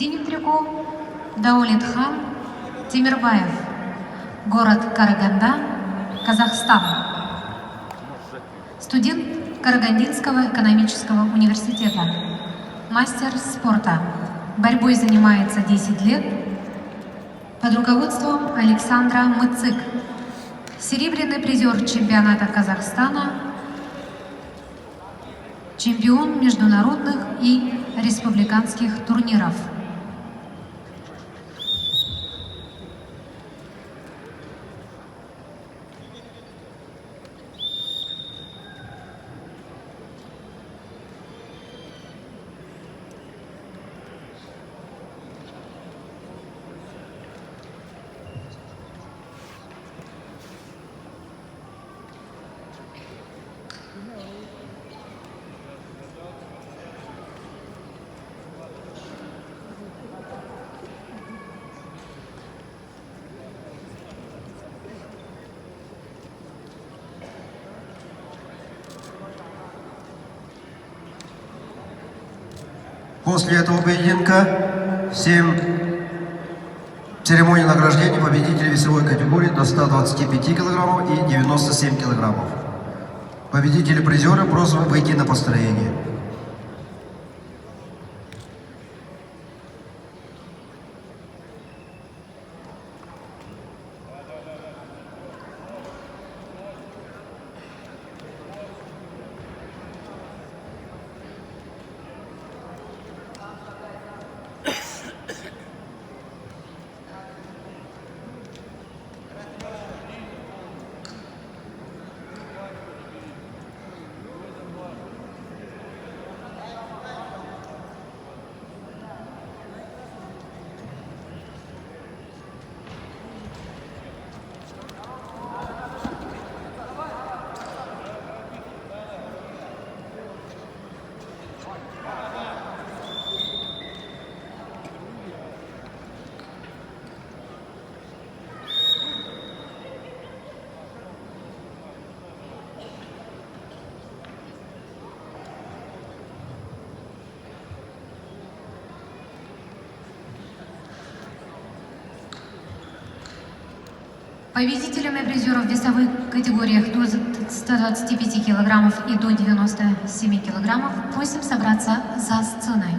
синем трико Даулетхан Тимирбаев, город Караганда, Казахстан. Студент Карагандинского экономического университета, мастер спорта. Борьбой занимается 10 лет под руководством Александра Мыцык. Серебряный призер чемпионата Казахстана, чемпион международных и республиканских турниров. После этого поединка всем церемонии награждения победителей весовой категории до 125 килограммов и 97 килограммов. Победители-призеры просят выйти на построение. Победителями призеров в весовых категориях до 125 килограммов и до 97 килограммов просим собраться за сценой.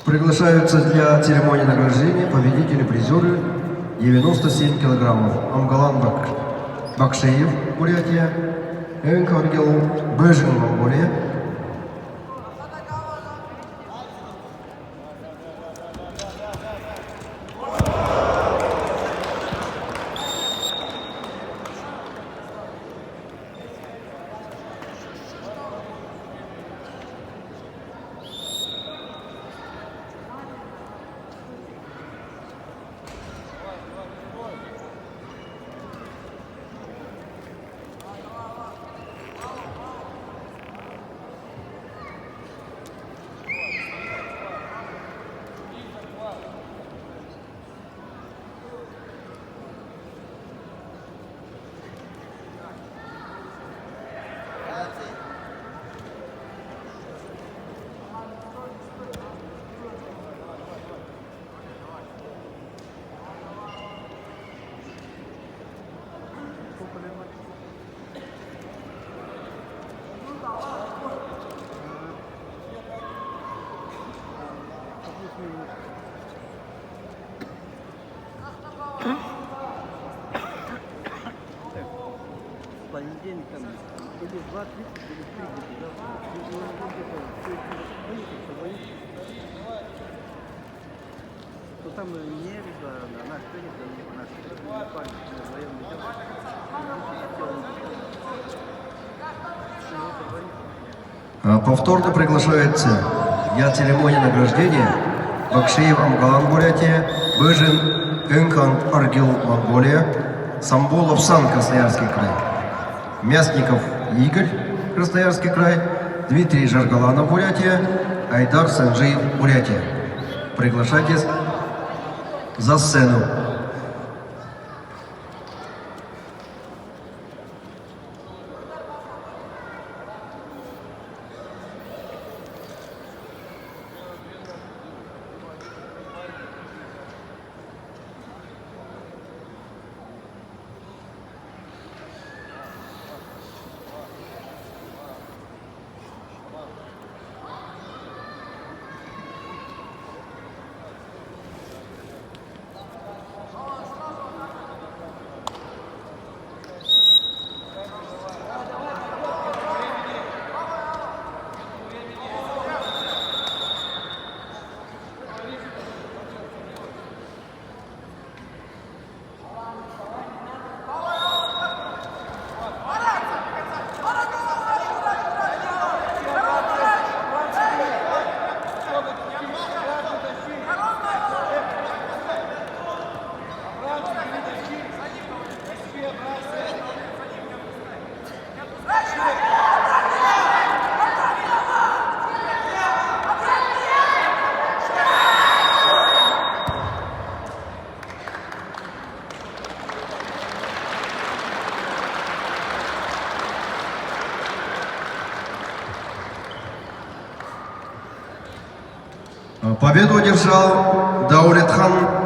Приглашаются для церемонии награждения победители-призеры 97 килограммов. Амгалан Бакшеев, Бурятия, Энкаргел Бэжин, Монголия. там или 2:30, или 3 где-то, да. То там небо, наш тренер, наш парень, военный дел. Повторно приглашается для церемонии награждения Бакшиев Амгалан, Бурятия, Быжин Энкант Аргил, Монголия, Самболов Сан, Красноярский край, Мясников Игорь, Красноярский край, Дмитрий Жаргаланов, Бурятия, Айдар Санджиев, Бурятия. Приглашайтесь за сцену. Победу одержал Даулетхан